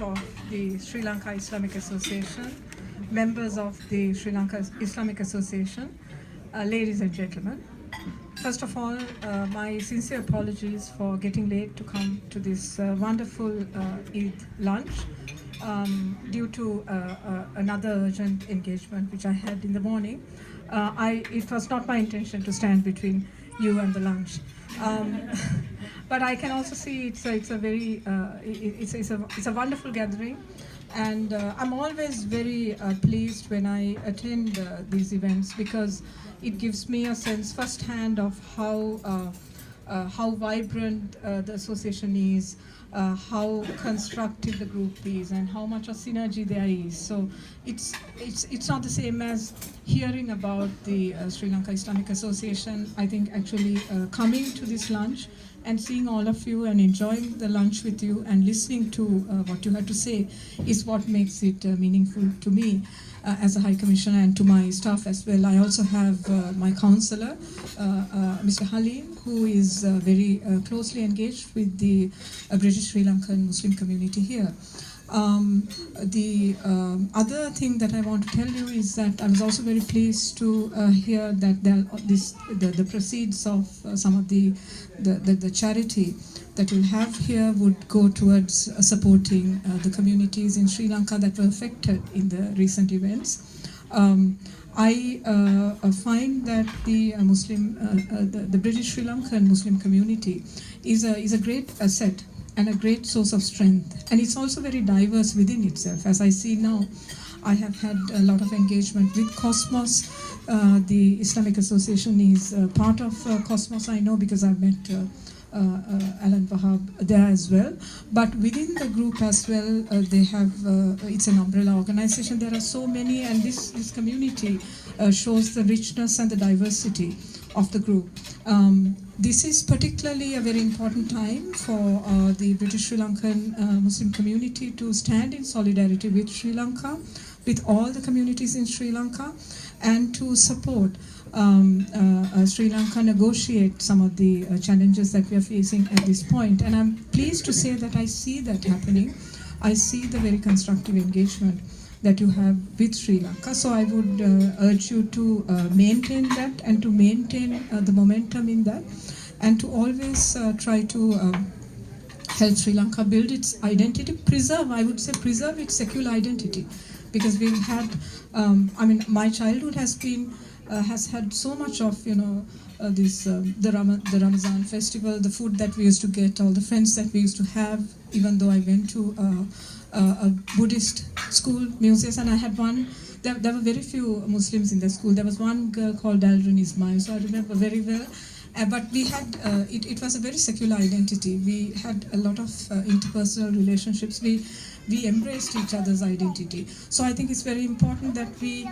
of the Sri Lanka Islamic Association, members of the Sri Lanka Islamic Association, ladies and gentlemen. First of all, my sincere apologies for getting late to come to this wonderful Eid lunch due to another urgent engagement which I had in the morning. It was not my intention to stand between you and the lunch. But I can also see it's a wonderful gathering, and I'm always very pleased when I attend these events, because it gives me a sense firsthand of how vibrant the association is, how constructive the group is, and how much of synergy there is. So it's not the same as hearing about the Sri Lanka Islamic Association. I think actually coming to this lunch and seeing all of you and enjoying the lunch with you and listening to what you had to say is what makes it meaningful to me as a High Commissioner, and to my staff as well. I also have my counsellor, Mr. Halim, who is very closely engaged with the British Sri Lankan Muslim community here. The other thing that I want to tell you is that I was also very pleased to hear that the proceeds of some of the charity that you'll have here would go towards supporting the communities in Sri Lanka that were affected in the recent events. I find that the British Sri Lankan Muslim community is a great asset and a great source of strength, and it's also very diverse within itself. As I see now, I have had a lot of engagement with Cosmos. The Islamic Association is part of Cosmos, I know, because I've met Alan Wahab there as well. But within the group as well, they have, it's an umbrella organization. There are so many, and this community shows the richness and the diversity of the group. This is particularly a very important time for the British Sri Lankan Muslim community to stand in solidarity with Sri Lanka, with all the communities in Sri Lanka, and to support Sri Lanka negotiate some of the challenges that we are facing at this point. And I'm pleased to say that I see that happening. I see the very constructive engagement that you have with Sri Lanka. So I would urge you to maintain that, and to maintain the momentum in that, and to always try to help Sri Lanka build its identity, I would say preserve its secular identity, because we've had, my childhood has had so much of, the Ramazan festival, the food that we used to get, all the friends that we used to have, even though I went to a Buddhist school, museums, and I had one, there were very few Muslims in the school. There was one girl called Dalrin Ismail, so I remember very well. But we had, it was a very secular identity. We had a lot of interpersonal relationships. We embraced each other's identity. So I think it's very important that we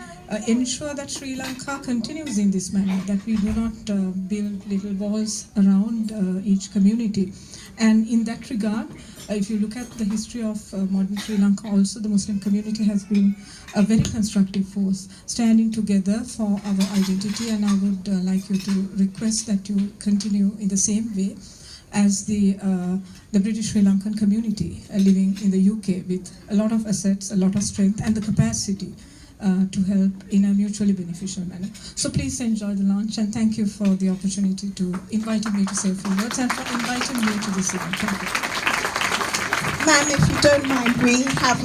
ensure that Sri Lanka continues in this manner, that we do not build little walls around each community. And in that regard, if you look at the history of modern Sri Lanka, also the Muslim community has been a very constructive force, standing together for our identity. And I would like you to request that you continue in the same way as the British Sri Lankan community living in the UK, with a lot of assets, a lot of strength, and the capacity to help in a mutually beneficial manner. So please enjoy the lunch, and thank you for the opportunity to inviting me to say a few words, and for inviting me to this event. Thank you. Ma'am, if you don't mind, we have